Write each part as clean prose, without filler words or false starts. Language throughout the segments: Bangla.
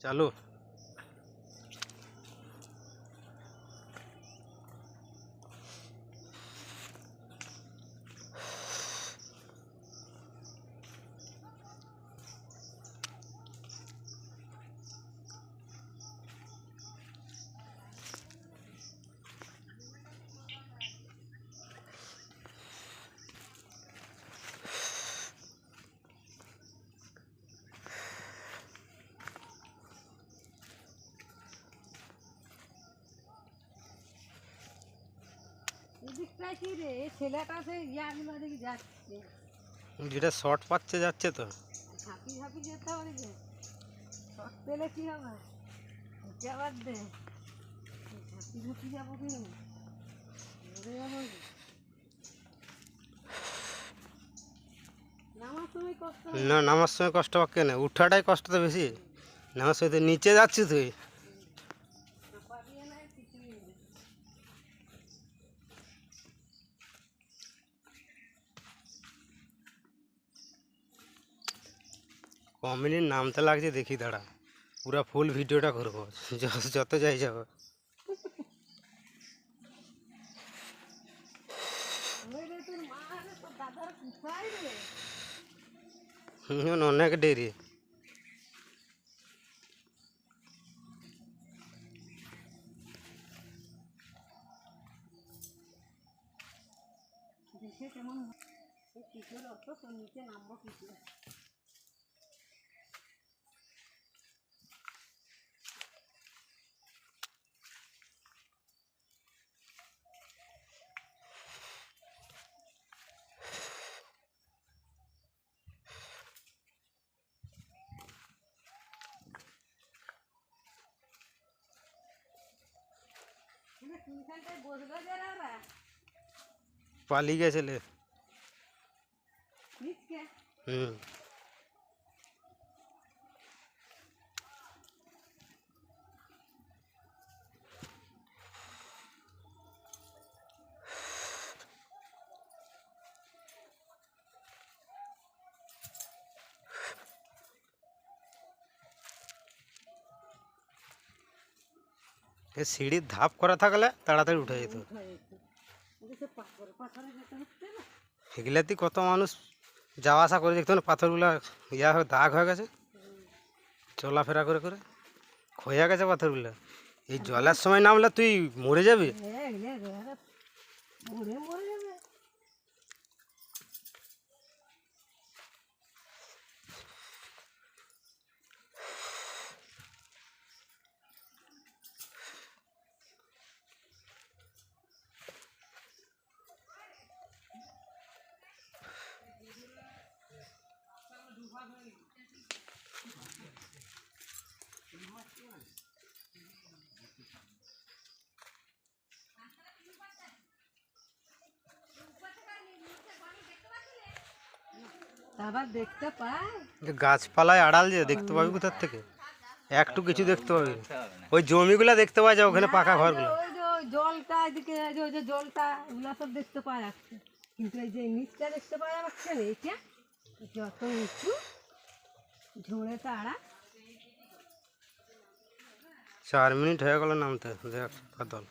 চালু। যেটা শর্ট পাচ্ছে যাচ্ছে তো ঝাঁপি ঝাঁপি যেতে হবে যে শর্ট পেলে কি হবে আবার দে ঝাঁপি ঝাঁপি যাবো কি মরে যাবো নামার সময় কষ্ট না, নামার সময় কষ্ট পাচ্ছে না, উঠাটাই কষ্ট তো বেশি। নামার সময় তো নিচে যাচ্ছিস তুই। ক মিনিট নামতে লাগছে দেখি, দাঁড়া, পুরা ফুল ভিডিওটা করবো যত যাই যাবো। অনেক দেরি। দেখে কেমন কিশোর অত তোর নিচে নামবো কিশোর পালিয়ে গেছিলে। হুম, সিঁড়ির ধাপ করা থাকলে তাড়াতাড়ি উঠে যেত। এগুলাতে কত মানুষ যাওয়া আসা করে, দেখতো না পাথরগুলা দাগ হয়ে গেছে চলাফেরা করে করে, ক্ষয়ে গেছে পাথরগুলা। এই জলের সময় নামলে তুই মরে যাবি। আবার দেখতে পায় গাছপালায় আড়াল যে দেখতে পাবি কোথার থেকে? একটু কিছু দেখতে পাবি, ওই জমিগুলা দেখতে পাওয়া যায়, ওখানে পাকা ঘরগুলো। ওই যে ওই জলটা এদিকে ওই যে জলটা ওগুলা সব দেখতে পাওয়া যাচ্ছে, কিন্তু এই যে নিচটা দেখতে পাওয়া যাচ্ছে না। এইটা যত উঁচু ঝুড়ে তাড়া 4 মিনিট হয়ে গেল নামতে, দেখ বাদল।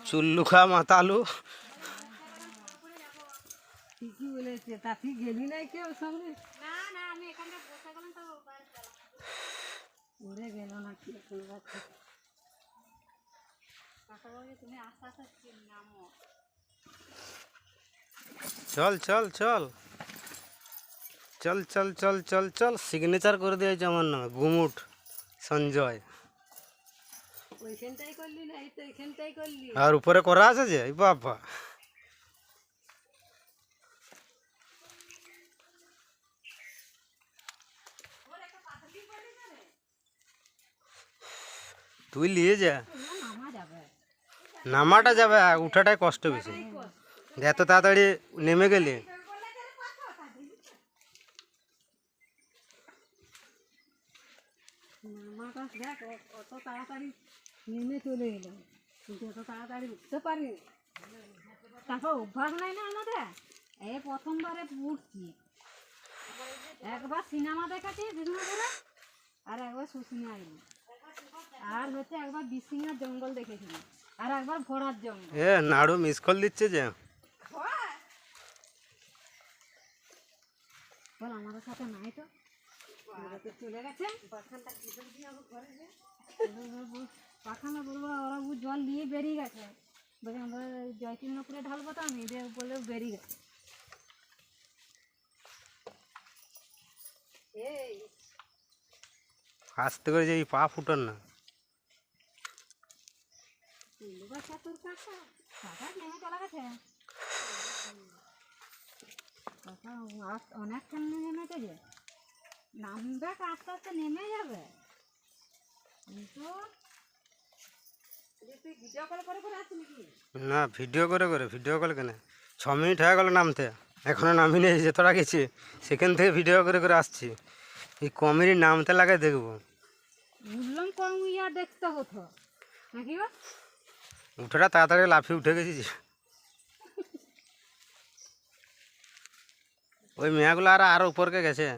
চুল্লুখা মাতালু। ঠিকই বলেছে, তা তুই গেলি নাই কেউ সঙ্গে? উড়ে গেল নাকি চল চল চল চল চল চল চল চল, সিগনেচার করে দিয়েছে আমার নামে, গুমুট সঞ্জয়। ওইখানটাই করলি না, এই তো এইখানটাই করলি। আর উপরে করা আছে যে, এই বাবা, তুই নিয়ে যা। নামাটা যাবে, উঠাটাই কষ্ট বেশি। এত তাড়াতাড়ি নেমে গেলি। নামাটা দেখ অত তাড়াতাড়ি নেমে চলে এলো, কিন্তু এত তাড়াতাড়ি উঠতে পারি। তারপর অভ্যাস নাই না আমাদের, এই প্রথমবারে উঠছি। একবার সিনেমা দেখাচ্ছি বিষ্ণুপুরে, আর একবার শুশুনিয়া এলি, আর হচ্ছে একবার বিসিঙার জঙ্গল দেখেছিলাম, আর একবার ঘোড়ার জঙ্গল। এ নাড়ু মিস কল দিচ্ছে যে। বল আমাদের সাথে নাই তো, ওরা তো চলে গেছে। পাখানা বলবো ওরা জল নিয়ে বেরিয়ে গেছে, বলে আমরা জয়কৃষ্ণপুরে ঢালবো, তো আমি এদের বলে বেরিয়ে গেছে। এই আস্তে করে যে এই পা ফুটন না। তোর কাকা কাকা নেমে চলে গেছে, কাকা অনেকক্ষণ নেমেছে যে, নামবে আস্তে আস্তে নেমে যাবে। কিন্তু তুই ভিডিও কল করে করে আসছিস নাকি? না ভিডিও কল কেন, 6 মিনিট হয়ে গেল নামতে, এখনো নামি নেই, যতটা গেছি সেখান থেকে ভিডিও করে করে আসছি। এই কমেডি নামতে লাগে দেখবো। বুঝলাম কম ইয়া দেখতে হতো নাকি গো? উঠেটা তাড়াতাড়ি লাফিয়ে উঠে গেছি যে। ওই মেয়াগুলো আরো উপরকে গেছে।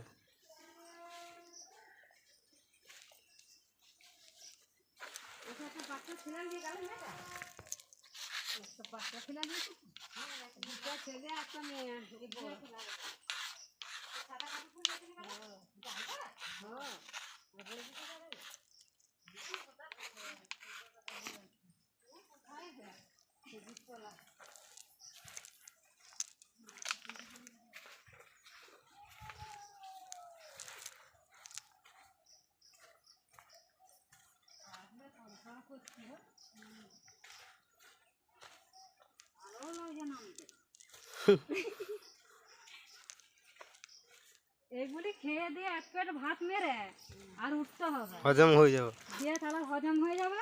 ছেলে একটা মেয়ে এগুলি খেয়ে দিয়ে এক পেট ভাত মেরে আর উঠতে হবে, হজম হয়ে যাবে। দিয়ে তাহলে হজম হয়ে যাবে।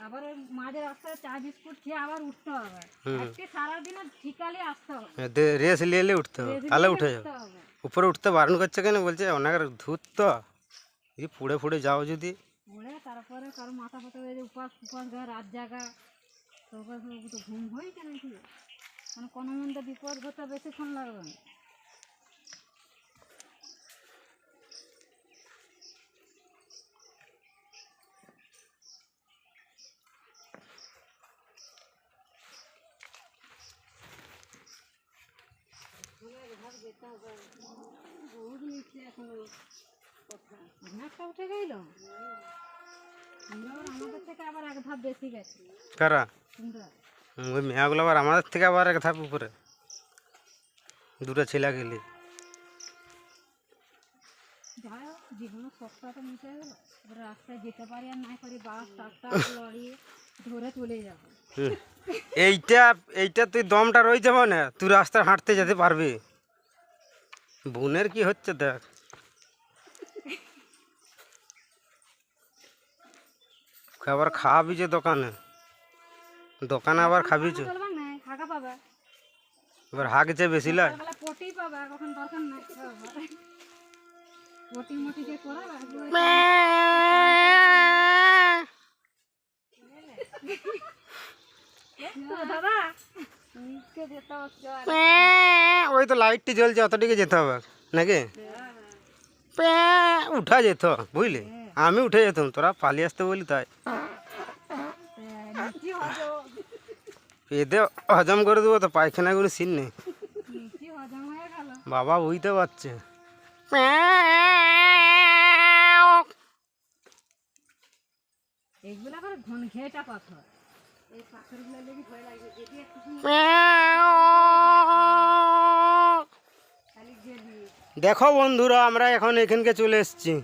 আবার ওই মাঝে রাস্তায় চা বিস্কুট খেয়ে আবার উঠতে হবে, আজকে সারাদিনে ঠিকালে আসতে হবে, রেস নিয়ে উঠতে হবে, তাহলে উঠে যাবে। উঠতে হবে। উপরে উঠতে বারণ করছে কেন, বলছে অনেক ধূত তো, এই পুড়ে ফুড়ে যাও যদি। উড়ে তারপরে কারো মাথা ফাথা হয়ে উপাস উপাস গায়ে রাত জাগা, তো তো ঘুম হয়েছে নাকি, মানে কোনো মধ্যে বিপদ ঘটতে বেশিক্ষণ লাগবে না। বহুত নিচে এখনো কথা, অনেকটা উঠে গেল। আমরা আবার আমাদের থেকে আবার এক ধাপ বেশি গেছি কারা? তোমরা। ওই মেয়াগুলো আবার আমাদের থেকে আবার এক ধাপ উপরে, দুটো ছেলে গেলি। যাই হোক জীবনের শখটা তো মিটে গেল, এবার রাস্তায় যেতে পারি আর নাই পারি, বাস ট্রাক্টার লরি ধরে চলে যাবো। এইটা এইটা তুই দমটা রয়ে যাবো না, তুই রাস্তায় হাঁটতে যেতে পারবি। বোনের কি হচ্ছে দেখ, আবার খাওয়াবি যে দোকানে, দোকানে আবার খাবি যে, চলবে না, ফাঁকা পাবে, এবার হাগ যে বেশি লাই। সকালবেলা পটি পাবে, কখন দরকার নাই পটি মটি যে করাবে। দাদা যেতে হচ্ছে, ওই তো লাইটটি জ্বলছে, অতটিকে যেতে হবে নাকি, উঠা যেত বুঝলি। আমি উঠে যেতাম, তোরা পালিয়ে আসতে বলি তাই। নিচি হজম এতে হজম করে দেবো তো, পায়খানা কোনো সিন নেই। নিচি হজম হয়ে গেল। বাবা বুঝতে পারছে। এইগুলা করে ঘন ঘেটা পাথর, এই পাথরগুলো লেগে ভয় লাগে, যদি একটু খালি গেলি। দেখো বন্ধুরা, আমরা এখন এখানকে চলে এসেছি।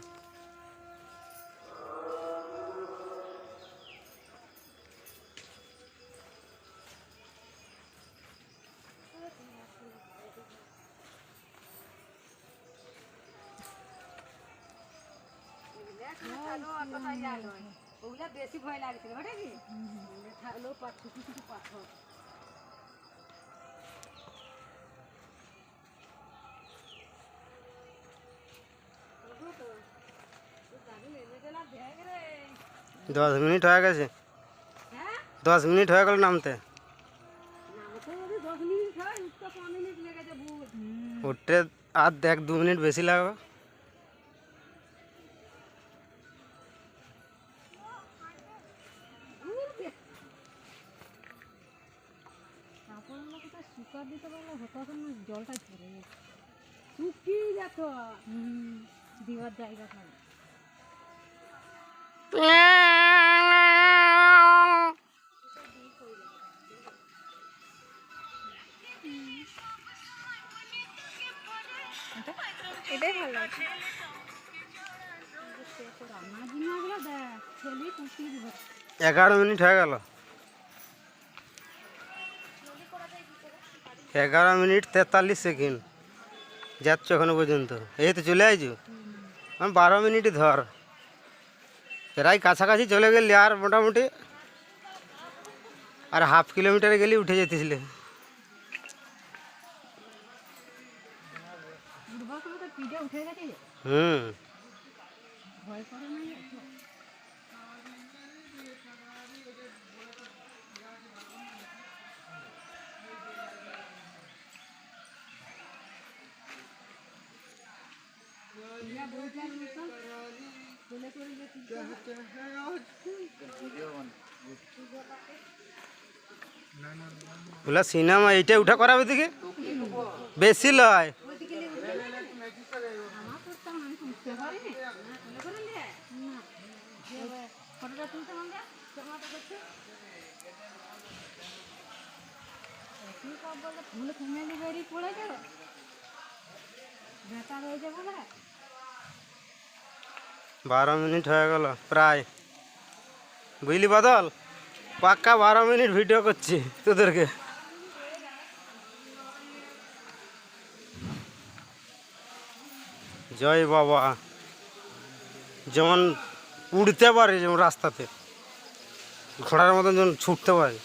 ওগুলা বেশি ভয় লাগছিল ওটা কি থাকলো কিছু কিছু পাথর। দশ মিনিট হয়ে গেছে, হ্যাঁ 10 মিনিট হয়ে গেল নামতে। নামতে উঠতে আর 1-2 মিনিট বেশি লাগবে। কাপড়গুলো কোথায় শুকা দিতে পারলে হতো এখন না, জলটা ঝরে গেছে, শুকিয়ে যেত। দিবার জায়গা থাকে। এটাই ভালো লাগছে। রান্না জিনিসগুলো দেখ, ছেলে কুচিয়ে দিব। 11 মিনিট হয়ে গেল। 11 মিনিট 43 সেকেন্ড যাচ্ছ এখনো পর্যন্ত। এই তো চলে আইছো। আমি 12 মিনিটই ধর, প্রায় কাছাকাছি চলে গেলি। আর মোটামুটি আর হাফ কিলোমিটারে গেলে উঠে যেতেছিলে। উঠবার সময় তো পিঠে উঠে গেছে, হুম, ভয় করে না। বলে সিনেমা এইটা উঠা করাবে দিকে বেশি লয়। আমার করতে আমি উঠতে পারিনি, না ফটোটা তুলতে হবে, ক্যামেরাটা করছে কি সব বলে ফুল ফ্যামিলি বেরিয়ে পড়ে গেল, বেকার হয়ে যাবো না। 12 মিনিট হয়ে গেল প্রায়, বুঝলি বাদল? পাক্কা 12 মিনিট ভিডিও করছি তোদেরকে। জয় বাবা। যেমন উড়তে পারে, যেমন রাস্তাতে ঘোড়ার মতন যেমন ছুটতে পারে।